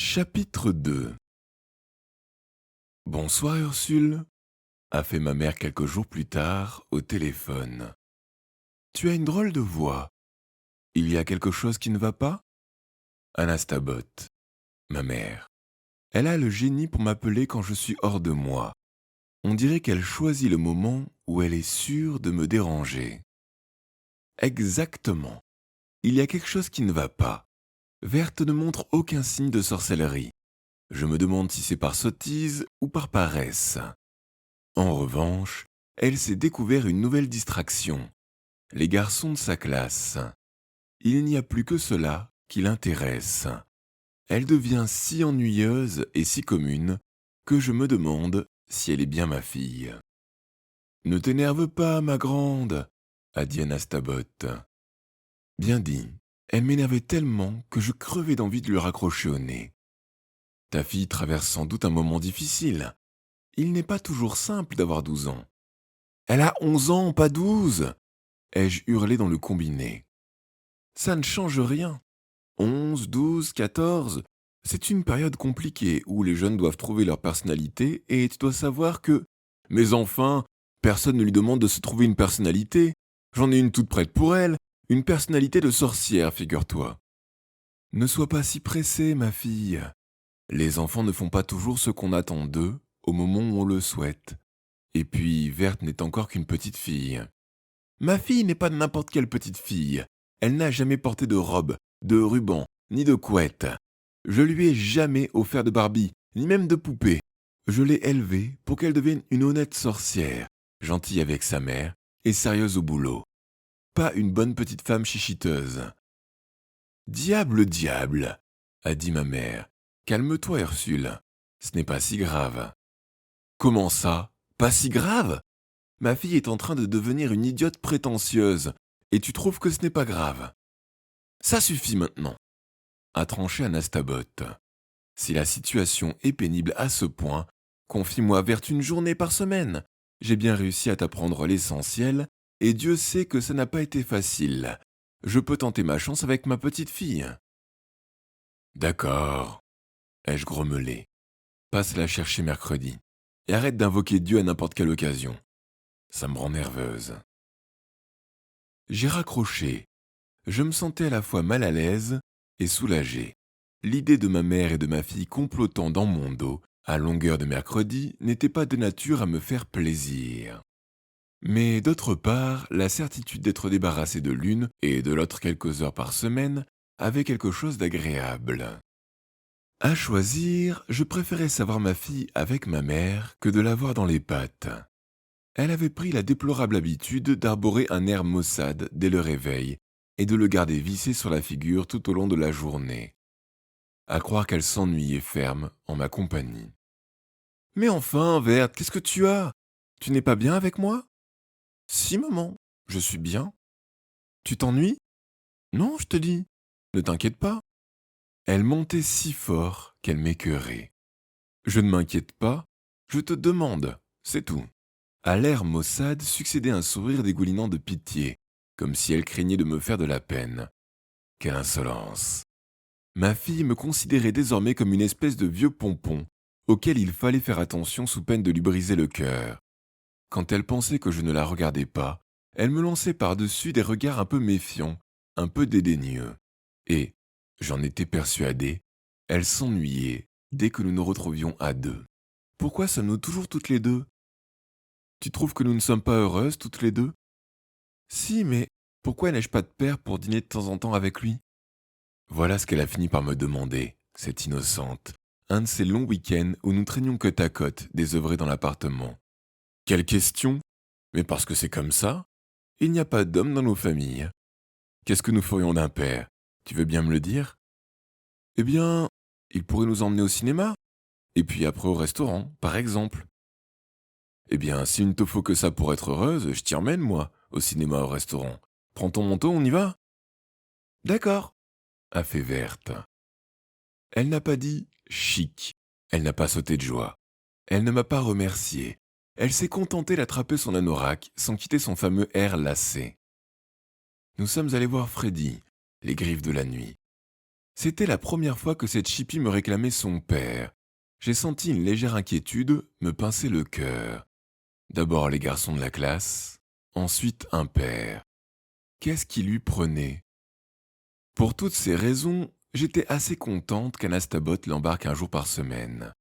Chapitre 2. Bonsoir Ursule, a fait ma mère quelques jours plus tard au téléphone. Tu as une drôle de voix. Il y a quelque chose qui ne va pas? Anastabot, ma mère. Elle a le génie pour m'appeler quand je suis hors de moi. On dirait qu'elle choisit le moment où elle est sûre de me déranger. Exactement. Il y a quelque chose qui ne va pas. Verte ne montre aucun signe de sorcellerie. Je me demande si c'est par sottise ou par paresse. En revanche, elle s'est découvert une nouvelle distraction. Les garçons de sa classe. Il n'y a plus que cela qui l'intéresse. Elle devient si ennuyeuse et si commune que je me demande si elle est bien ma fille. Ne t'énerve pas, ma grande, a dit Anastabot. Bien dit, elle m'énervait tellement que je crevais d'envie de lui raccrocher au nez. Ta fille traverse sans doute un moment difficile. Il n'est pas toujours simple d'avoir 12 ans. Elle a 11 ans, pas 12, ai-je hurlé dans le combiné. Ça ne change rien. 11, 12, 14, c'est une période compliquée où les jeunes doivent trouver leur personnalité et tu dois savoir que, mais enfin, personne ne lui demande de se trouver une personnalité. J'en ai une toute prête pour elle, une personnalité de sorcière, figure-toi. Ne sois pas si pressée, ma fille. Les enfants ne font pas toujours ce qu'on attend d'eux au moment où on le souhaite. Et puis, Verte n'est encore qu'une petite fille. Ma fille n'est pas n'importe quelle petite fille. Elle n'a jamais porté de robe, de ruban, ni de couette. Je lui ai jamais offert de Barbie, ni même de poupée. Je l'ai élevée pour qu'elle devienne une honnête sorcière, gentille avec sa mère et sérieuse au boulot. Pas une bonne petite femme chichiteuse. Diable, diable, a dit ma mère. Calme-toi, Ursule. Ce n'est pas si grave. Comment ça? Pas si grave? Ma fille est en train de devenir une idiote prétentieuse, et tu trouves que ce n'est pas grave. Ça suffit maintenant, a tranché Anastabot. Si la situation est pénible à ce point, confie-moi vers une journée par semaine. J'ai bien réussi à t'apprendre l'essentiel, et Dieu sait que ça n'a pas été facile. Je peux tenter ma chance avec ma petite fille. D'accord, ai-je grommelé. Passe la chercher mercredi, et arrête d'invoquer Dieu à n'importe quelle occasion. Ça me rend nerveuse. J'ai raccroché. Je me sentais à la fois mal à l'aise et soulagé. L'idée de ma mère et de ma fille complotant dans mon dos, à longueur de mercredi, n'était pas de nature à me faire plaisir. Mais d'autre part, la certitude d'être débarrassé de l'une et de l'autre quelques heures par semaine avait quelque chose d'agréable. À choisir, je préférais savoir ma fille avec ma mère que de la voir dans les pattes. Elle avait pris la déplorable habitude d'arborer un air maussade dès le réveil et de le garder vissé sur la figure tout au long de la journée. À croire qu'elle s'ennuyait ferme en ma compagnie. Mais enfin, Verte, qu'est-ce que tu as? Tu n'es pas bien avec moi? Si, maman, je suis bien. Tu t'ennuies? Non, je te dis. Ne t'inquiète pas. Elle montait si fort qu'elle m'écœurait. Je ne m'inquiète pas, je te demande, c'est tout. À l'air maussade succédait un sourire dégoulinant de pitié, comme si elle craignait de me faire de la peine. Quelle insolence! Ma fille me considérait désormais comme une espèce de vieux pompon, auquel il fallait faire attention sous peine de lui briser le cœur. Quand elle pensait que je ne la regardais pas, elle me lançait par-dessus des regards un peu méfiants, un peu dédaigneux. Et, j'en étais persuadé, elle s'ennuyait dès que nous nous retrouvions à deux. Pourquoi sommes-nous toujours toutes les deux? Tu trouves que nous ne sommes pas heureuses toutes les deux? Si, mais pourquoi n'ai-je pas de père pour dîner de temps en temps avec lui? Voilà ce qu'elle a fini par me demander, cette innocente. Un de ces longs week-ends où nous traînions côte à côte, désœuvrés dans l'appartement. Quelle question? Mais parce que c'est comme ça. Il n'y a pas d'homme dans nos familles. Qu'est-ce que nous ferions d'un père? Tu veux bien me le dire? Eh bien, il pourrait nous emmener au cinéma. Et puis après au restaurant, par exemple. Eh bien, s'il ne te faut que ça pour être heureuse, je t'y emmène, moi, au cinéma, au restaurant. Prends ton manteau, on y va? D'accord, a fait Verte. Elle n'a pas dit chic. Elle n'a pas sauté de joie. Elle ne m'a pas remercié. Elle s'est contentée d'attraper son anorak sans quitter son fameux air lassé. Nous sommes allés voir Freddy, les griffes de la nuit. C'était la première fois que cette chipie me réclamait son père. J'ai senti une légère inquiétude me pincer le cœur. D'abord les garçons de la classe, ensuite un père. Qu'est-ce qui lui prenait? Pour toutes ces raisons, j'étais assez contente qu'Anastabot l'embarque un jour par semaine.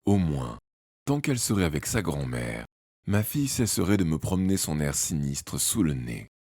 Au moins, tant qu'elle serait avec sa grand-mère, ma fille cesserait de me promener son air sinistre sous le nez.